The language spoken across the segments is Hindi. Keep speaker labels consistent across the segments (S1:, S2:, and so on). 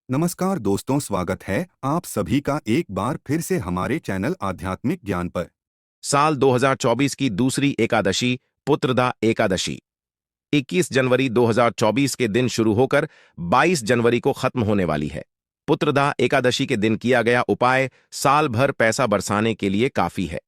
S1: नमस्कार दोस्तों, स्वागत है आप सभी का एक बार फिर से हमारे चैनल आध्यात्मिक ज्ञान पर।
S2: साल 2024 की दूसरी एकादशी पुत्रदा एकादशी 21 जनवरी 2024 के दिन शुरू होकर 22 जनवरी को खत्म होने वाली है। पुत्रदा एकादशी के दिन किया गया उपाय साल भर पैसा बरसाने के लिए काफी है।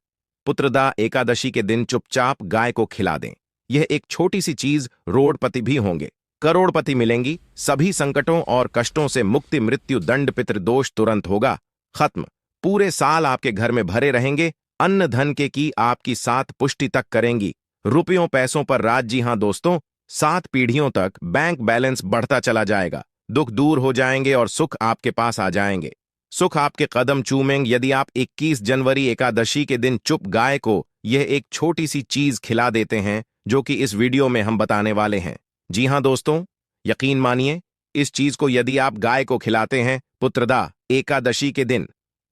S2: पुत्रदा एकादशी के दिन चुपचाप गाय को खिला दें। यह एक छोटी सी चीज रोडपति भी होंगे, करोड़पति मिलेंगी। सभी संकटों और कष्टों से मुक्ति, मृत्यु, दंड, पितृदोष तुरंत होगा खत्म। पूरे साल आपके घर में भरे रहेंगे। अन्न धन के की आपकी 7 पुष्टि तक करेंगी। रुपयों पैसों पर राज। जी हां दोस्तों, 7 पीढ़ियों तक बैंक बैलेंस बढ़ता चला जाएगा। दुख दूर हो जाएंगे और सुख आपके पास आ जाएंगे। सुख आपके कदम चूमेंगे यदि आप 21 जनवरी एकादशी के दिन चुप गाय को यह एक छोटी सी चीज खिला देते हैं, जो कि इस वीडियो में हम बताने वाले हैं। जी हां दोस्तों, यकीन मानिए, इस चीज को यदि आप गाय को खिलाते हैं पुत्रदा एकादशी के दिन,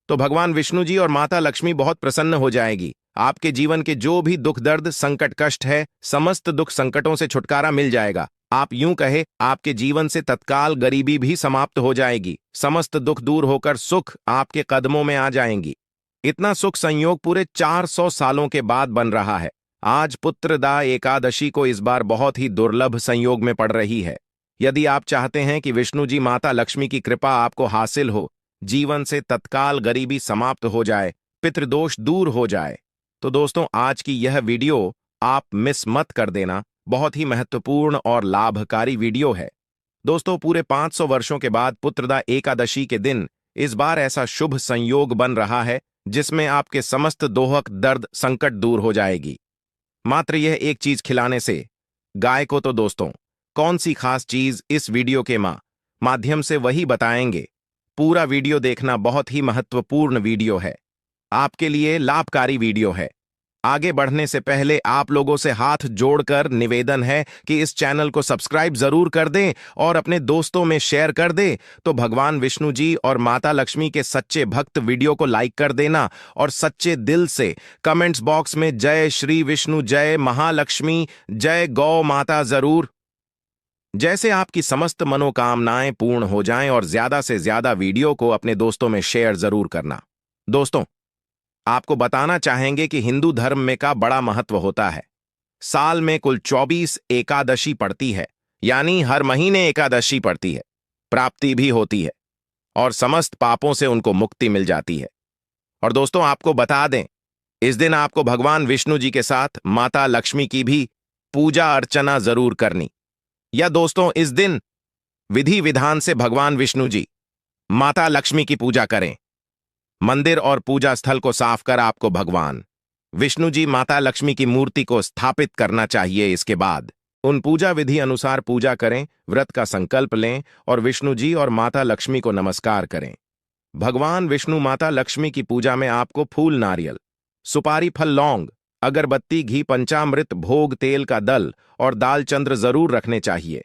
S2: तो भगवान विष्णु जी और माता लक्ष्मी बहुत प्रसन्न हो जाएगी। आपके जीवन के जो भी दुख, दर्द, संकट, कष्ट है, समस्त दुख संकटों से छुटकारा मिल जाएगा। आप यूं कहे, आपके जीवन से तत्काल गरीबी भी समाप्त हो जाएगी। समस्त दुख दूर होकर सुख आपके कदमों में आ जाएंगी। इतना सुख संयोग पूरे 400 सालों के बाद बन रहा है। आज पुत्रदा एकादशी को इस बार बहुत ही दुर्लभ संयोग में पड़ रही है। यदि आप चाहते हैं कि विष्णु जी, माता लक्ष्मी की कृपा आपको हासिल हो, जीवन से तत्काल गरीबी समाप्त हो जाए, पितृदोष दूर हो जाए, तो दोस्तों आज की यह वीडियो आप मिस मत कर देना। बहुत ही महत्वपूर्ण और लाभकारी वीडियो है। दोस्तों, पूरे 500 वर्षों के बाद पुत्रदा एकादशी के दिन इस बार ऐसा शुभ संयोग बन रहा है जिसमें आपके समस्त दोहक, दर्द, संकट दूर हो जाएगी मात्र यह एक चीज खिलाने से, गाय को। तो दोस्तों, कौन सी खास चीज, इस वीडियो के माध्यम से वही बताएंगे। पूरा वीडियो देखना, बहुत ही महत्वपूर्ण वीडियो है, आपके लिए लाभकारी वीडियो है। आगे बढ़ने से पहले आप लोगों से हाथ जोड़कर निवेदन है कि इस चैनल को सब्सक्राइब जरूर कर दें और अपने दोस्तों में शेयर कर दें। तो भगवान विष्णु जी और माता लक्ष्मी के सच्चे भक्त वीडियो को लाइक कर देना और सच्चे दिल से कमेंट्स बॉक्स में जय श्री विष्णु, जय महालक्ष्मी, जय गौ माता जरूर। जैसे आपकी समस्त मनोकामनाएं पूर्ण हो जाएं, और ज्यादा से ज्यादा वीडियो को अपने दोस्तों में शेयर जरूर करना। दोस्तों, आपको बताना चाहेंगे कि हिंदू धर्म में का बड़ा महत्व होता है। साल में कुल 24 एकादशी पड़ती है, यानी हर महीने एकादशी पड़ती है। प्राप्ति भी होती है और समस्त पापों से उनको मुक्ति मिल जाती है। और दोस्तों, आपको बता दें, इस दिन आपको भगवान विष्णु जी के साथ माता लक्ष्मी की भी पूजा अर्चना जरूर करनी। या दोस्तों, इस दिन विधि विधान से भगवान विष्णु जी, माता लक्ष्मी की पूजा करें। मंदिर और पूजा स्थल को साफ कर आपको भगवान विष्णु जी, माता लक्ष्मी की मूर्ति को स्थापित करना चाहिए। इसके बाद उन पूजा विधि अनुसार पूजा करें, व्रत का संकल्प लें और विष्णु जी और माता लक्ष्मी को नमस्कार करें। भगवान विष्णु, माता लक्ष्मी की पूजा में आपको फूल, नारियल, सुपारी, फल, लौंग, अगरबत्ती, घी, पंचामृत, भोग, तेल का दल और दाल चंद्र जरूर रखने चाहिए।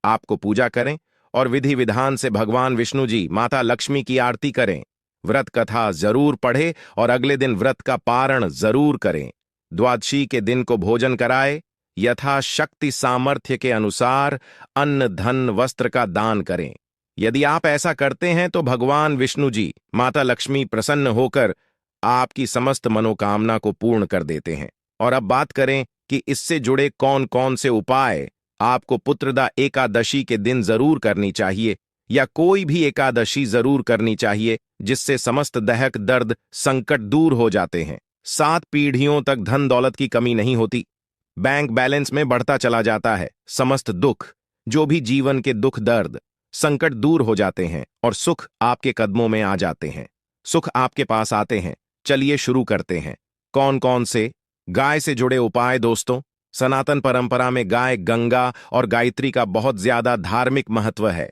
S2: आपको पूजा करें और विधि विधान से भगवान विष्णु जी, माता लक्ष्मी की आरती करें। व्रत कथा जरूर पढ़े और अगले दिन व्रत का पारण जरूर करें। द्वादशी के दिन को भोजन कराए। यथाशक्ति सामर्थ्य के अनुसार अन्न, धन, वस्त्र का दान करें। यदि आप ऐसा करते हैं तो भगवान विष्णु जी, माता लक्ष्मी प्रसन्न होकर आपकी समस्त मनोकामना को पूर्ण कर देते हैं। और अब बात करें कि इससे जुड़े कौन कौन से उपाय आपको पुत्रदा एकादशी के दिन जरूर करनी चाहिए, या कोई भी एकादशी जरूर करनी चाहिए, जिससे समस्त दहक, दर्द, संकट दूर हो जाते हैं। 7 पीढ़ियों तक धन दौलत की कमी नहीं होती। बैंक बैलेंस में बढ़ता चला जाता है। समस्त दुख, जो भी जीवन के दुख, दर्द, संकट दूर हो जाते हैं और सुख आपके कदमों में आ जाते हैं। सुख आपके पास आते हैं। चलिए शुरू करते हैं। कौन कौन से गाय से जुड़े उपाय। दोस्तों, सनातन परंपरा में गाय, गंगा और गायत्री का बहुत ज्यादा धार्मिक महत्व है।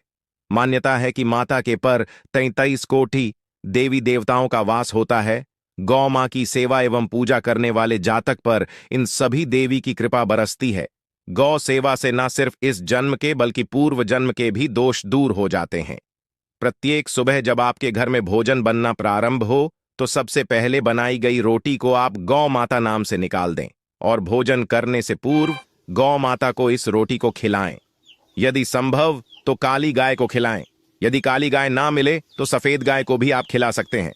S2: मान्यता है कि माता के पर 33 कोटि देवी देवताओं का वास होता है। गौ मां की सेवा एवं पूजा करने वाले जातक पर इन सभी देवी की कृपा बरसती है। गौ सेवा से न सिर्फ इस जन्म के बल्कि पूर्व जन्म के भी दोष दूर हो जाते हैं। प्रत्येक सुबह जब आपके घर में भोजन बनना प्रारंभ हो, तो सबसे पहले बनाई गई रोटी को आप गौ माता नाम से निकाल दें और भोजन करने से पूर्व गौ माता को इस रोटी को खिलाएं। यदि संभव तो काली गाय को खिलाएं। यदि काली गाय ना मिले तो सफेद गाय को भी आप खिला सकते हैं।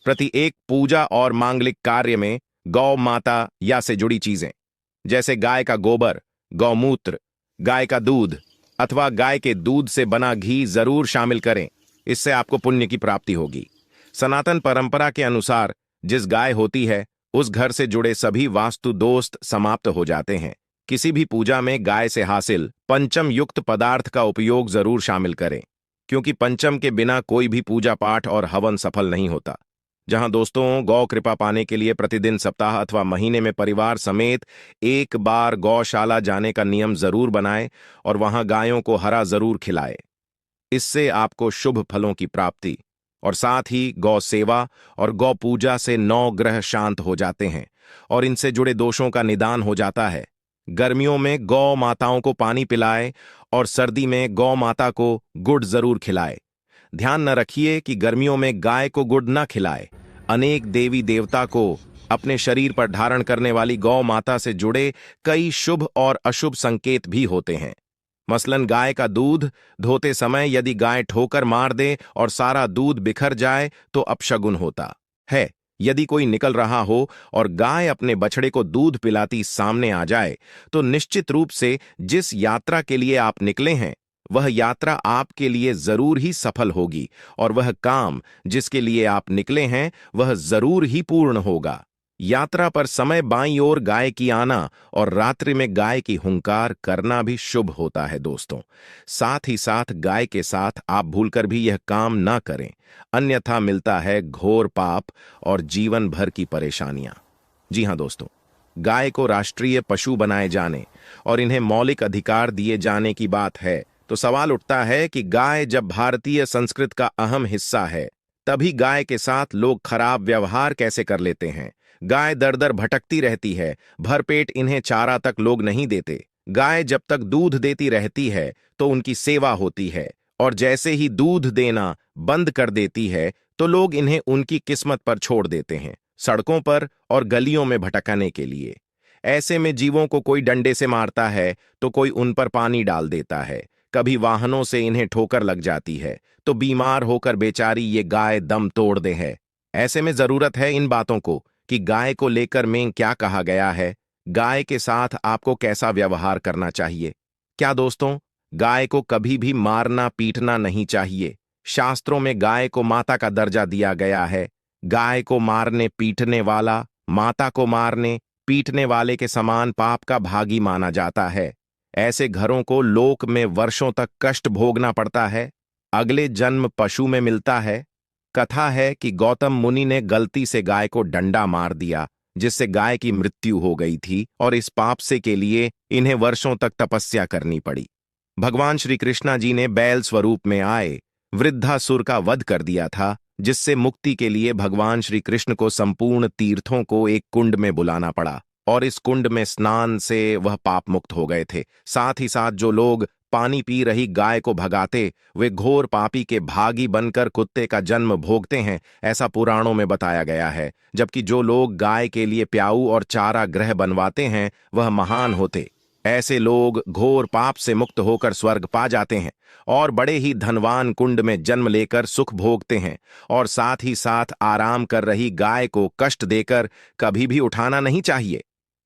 S2: प्रति एक पूजा और मांगलिक कार्य में गौ माता या से जुड़ी चीजें जैसे गाय का गोबर, गौमूत्र, गाय का दूध अथवा गाय के दूध से बना घी जरूर शामिल करें। इससे आपको पुण्य की प्राप्ति होगी। सनातन परंपरा के अनुसार जिस गाय होती है उस घर से जुड़े सभी वास्तु दोष समाप्त हो जाते हैं। किसी भी पूजा में गाय से हासिल पंचम युक्त पदार्थ का उपयोग जरूर शामिल करें, क्योंकि पंचम के बिना कोई भी पूजा पाठ और हवन सफल नहीं होता। जहां दोस्तों, गौ कृपा पाने के लिए प्रतिदिन, सप्ताह अथवा महीने में परिवार समेत एक बार गौशाला जाने का नियम जरूर बनाएं और वहां गायों को हरा जरूर खिलाएं। इससे आपको शुभ फलों की प्राप्ति और साथ ही गौ सेवा और गौ पूजा से 9 ग्रह शांत हो जाते हैं और इनसे जुड़े दोषों का निदान हो जाता है। गर्मियों में गौ माताओं को पानी पिलाए और सर्दी में गौ माता को गुड़ जरूर खिलाए। ध्यान न रखिए कि गर्मियों में गाय को गुड़ न खिलाए। अनेक देवी देवता को अपने शरीर पर धारण करने वाली गौ माता से जुड़े कई शुभ और अशुभ संकेत भी होते हैं। मसलन गाय का दूध धोते समय यदि गाय ठोकर मार दे और सारा दूध बिखर जाए तो अपशगुन होता है। यदि कोई निकल रहा हो और गाय अपने बछड़े को दूध पिलाती सामने आ जाए तो निश्चित रूप से जिस यात्रा के लिए आप निकले हैं वह यात्रा आपके लिए जरूर ही सफल होगी और वह काम जिसके लिए आप निकले हैं वह जरूर ही पूर्ण होगा। यात्रा पर समय बाईं ओर गाय की आना और रात्रि में गाय की हुंकार करना भी शुभ होता है दोस्तों। साथ ही साथ गाय के साथ आप भूलकर भी यह काम ना करें, अन्यथा मिलता है घोर पाप और जीवन भर की परेशानियां। जी हां दोस्तों, गाय को राष्ट्रीय पशु बनाए जाने और इन्हें मौलिक अधिकार दिए जाने की बात है तो सवाल उठता है कि गाय जब भारतीय संस्कृति का अहम हिस्सा है तभी गाय के साथ लोग खराब व्यवहार कैसे कर लेते हैं। गाय दर दर भटकती रहती है, भरपेट इन्हें चारा तक लोग नहीं देते। गाय जब तक दूध देती रहती है तो उनकी सेवा होती है और जैसे ही दूध देना बंद कर देती है तो लोग इन्हें उनकी किस्मत पर छोड़ देते हैं, सड़कों पर और गलियों में भटकाने के लिए। ऐसे में जीवों को कोई डंडे से मारता है तो कोई उन पर पानी डाल देता है, कभी वाहनों से इन्हें ठोकर लग जाती है तो बीमार होकर बेचारी ये गाय दम तोड़ दे है। ऐसे में जरूरत है इन बातों को कि गाय को लेकर में क्या कहा गया है, गाय के साथ आपको कैसा व्यवहार करना चाहिए। क्या दोस्तों, गाय को कभी भी मारना पीटना नहीं चाहिए। शास्त्रों में गाय को माता का दर्जा दिया गया है। गाय को मारने पीटने वाला माता को मारने पीटने वाले के समान पाप का भागी माना जाता है। ऐसे घरों को लोक में वर्षों तक कष्ट भोगना पड़ता है, अगले जन्म पशु में मिलता है। कथा है कि गौतम मुनि ने गलती से गाय को डंडा मार दिया जिससे गाय की मृत्यु हो गई थी और इस पाप से के लिए इन्हें वर्षों तक तपस्या करनी पड़ी। भगवान श्री कृष्णा जी ने बैल स्वरूप में आए वृद्धासुर का वध कर दिया था, जिससे मुक्ति के लिए भगवान श्री कृष्ण को संपूर्ण तीर्थों को एक कुंड में बुलाना पड़ा और इस कुंड में स्नान से वह पाप मुक्त हो गए थे। साथ ही साथ जो लोग पानी पी रही गाय को भगाते वे घोर पापी के भागी बनकर कुत्ते का जन्म भोगते हैं, ऐसा पुराणों में बताया गया है। जबकि जो लोग गाय के लिए प्याऊ और चारा ग्रह बनवाते हैं वह महान होते। ऐसे लोग घोर पाप से मुक्त होकर स्वर्ग पा जाते हैं और बड़े ही धनवान कुंड में जन्म लेकर सुख भोगते हैं और साथ ही साथ आराम कर रही गाय को कष्ट देकर कभी भी उठाना नहीं चाहिए।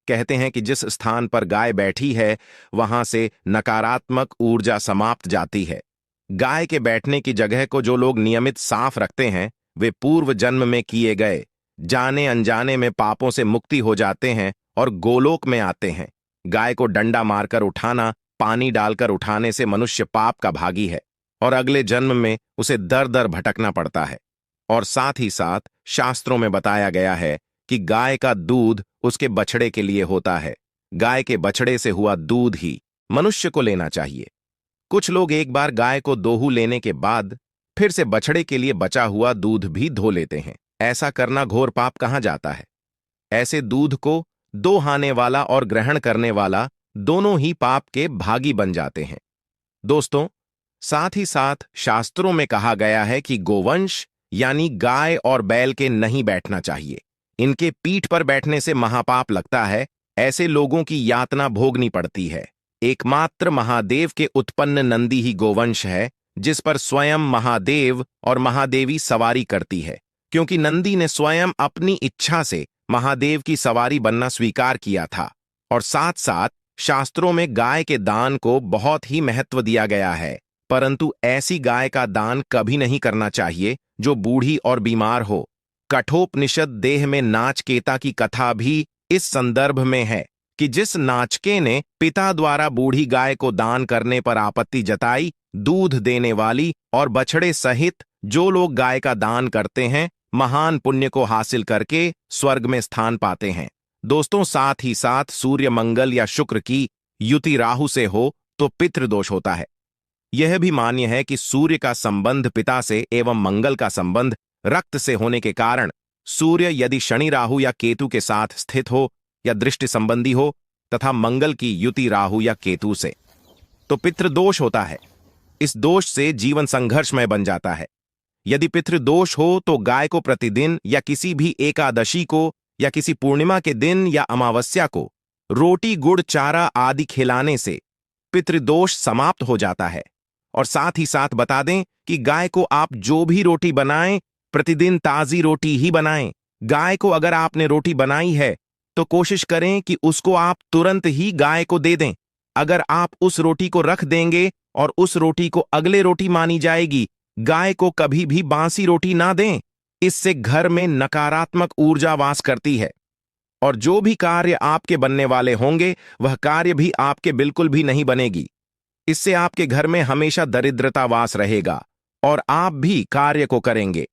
S2: कहते हैं कि जिस स्थान पर गाय बैठी है वहां से नकारात्मक ऊर्जा समाप्त जाती है। गाय के बैठने की जगह को जो लोग नियमित साफ रखते हैं वे पूर्व जन्म में किए गए जाने अनजाने में पापों से मुक्ति हो जाते हैं और गोलोक में आते हैं। गाय को डंडा मारकर उठाना, पानी डालकर उठाने से मनुष्य पाप का भागी है और अगले जन्म में उसे दर दर भटकना पड़ता है। और साथ ही साथ शास्त्रों में बताया गया है कि गाय का दूध उसके बछड़े के लिए होता है। गाय के बछड़े से हुआ दूध ही मनुष्य को लेना चाहिए। कुछ लोग एक बार गाय को दोहू लेने के बाद फिर से बछड़े के लिए बचा हुआ दूध भी धो लेते हैं। ऐसा करना घोर पाप कहा जाता है। ऐसे दूध को दोहाने वाला और ग्रहण करने वाला दोनों ही पाप के भागी बन जाते हैं। दोस्तों, साथ ही साथ शास्त्रों में कहा गया है कि गोवंश यानी गाय और बैल के नहीं बैठना चाहिए। इनके पीठ पर बैठने से महापाप लगता है। ऐसे लोगों की यातना भोगनी पड़ती है। एकमात्र महादेव के उत्पन्न नंदी ही गोवंश है जिस पर स्वयं महादेव और महादेवी सवारी करती है, क्योंकि नंदी ने स्वयं अपनी इच्छा से महादेव की सवारी बनना स्वीकार किया था। और साथ साथ शास्त्रों में गाय के दान को बहुत ही महत्व दिया गया है, परंतु ऐसी गाय का दान कभी नहीं करना चाहिए जो बूढ़ी और बीमार हो। कठोपनिषद देह में नाचकेता की कथा भी इस संदर्भ में है कि जिस नाचके ने पिता द्वारा बूढ़ी गाय को दान करने पर आपत्ति जताई, दूध देने वाली और बछड़े सहित जो लोग गाय का दान करते हैं, महान पुण्य को हासिल करके स्वर्ग में स्थान पाते हैं। दोस्तों, साथ ही साथ सूर्य मंगल या शुक्र की युति राहु से हो तो पितृदोष होता है। यह भी मान्य है कि सूर्य का संबंध पिता से एवं मंगल का संबंध रक्त से होने के कारण सूर्य यदि शनि राहु या केतु के साथ स्थित हो या दृष्टि संबंधी हो तथा मंगल की युति राहु या केतु से, तो पितृदोष होता है। इस दोष से जीवन संघर्षमय बन जाता है। यदि पितृदोष हो तो गाय को प्रतिदिन या किसी भी एकादशी को या किसी पूर्णिमा के दिन या अमावस्या को रोटी गुड़ चारा आदि खिलाने से पितृदोष समाप्त हो जाता है। और साथ ही साथ बता दें कि गाय को आप जो भी रोटी बनाएं, प्रतिदिन ताजी रोटी ही बनाएं। गाय को अगर आपने रोटी बनाई है तो कोशिश करें कि उसको आप तुरंत ही गाय को दे दें। अगर आप उस रोटी को रख देंगे और उस रोटी को अगले रोटी मानी जाएगी, गाय को कभी भी बासी रोटी ना दें। इससे घर में नकारात्मक ऊर्जा वास करती है और जो भी कार्य आपके बनने वाले होंगे वह कार्य भी आपके बिल्कुल भी नहीं बनेगी। इससे आपके घर में हमेशा दरिद्रता वास रहेगा और आप भी कार्य को करेंगे,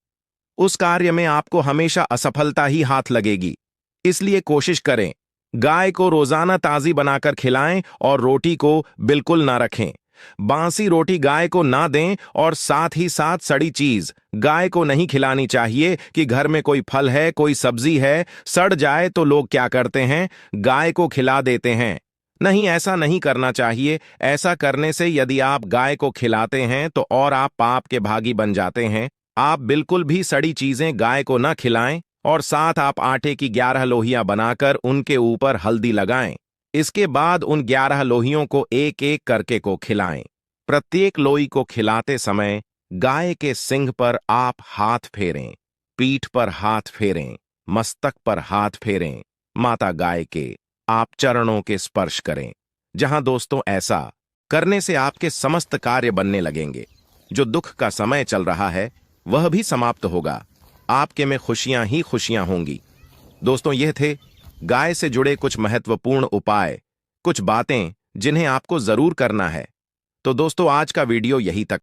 S2: उस कार्य में आपको हमेशा असफलता ही हाथ लगेगी। इसलिए कोशिश करें गाय को रोजाना ताजी बनाकर खिलाएं और रोटी को बिल्कुल ना रखें। बासी रोटी गाय को ना दें और साथ ही साथ सड़ी चीज गाय को नहीं खिलानी चाहिए कि घर में कोई फल है, कोई सब्जी है, सड़ जाए तो लोग क्या करते हैं, गाय को खिला देते हैं। नहीं, ऐसा नहीं करना चाहिए। ऐसा करने से यदि आप गाय को खिलाते हैं तो और आप पाप के भागी बन जाते हैं। आप बिल्कुल भी सड़ी चीजें गाय को न खिलाएं और साथ आप आटे की 11 लोहियां बनाकर उनके ऊपर हल्दी लगाएं। इसके बाद उन 11 लोहियों को एक एक करके को खिलाएं। प्रत्येक लोई को खिलाते समय गाय के सिंग पर आप हाथ फेरें, पीठ पर हाथ फेरें, मस्तक पर हाथ फेरें। माता गाय के आप चरणों के स्पर्श करें। जहां दोस्तों ऐसा करने से आपके समस्त कार्य बनने लगेंगे। जो दुख का समय चल रहा है वह भी समाप्त होगा। आपके में खुशियां ही खुशियां होंगी। दोस्तों, यह थे गाय से जुड़े कुछ महत्वपूर्ण उपाय, कुछ बातें जिन्हें आपको जरूर करना है। तो दोस्तों, आज का वीडियो यहीं तक।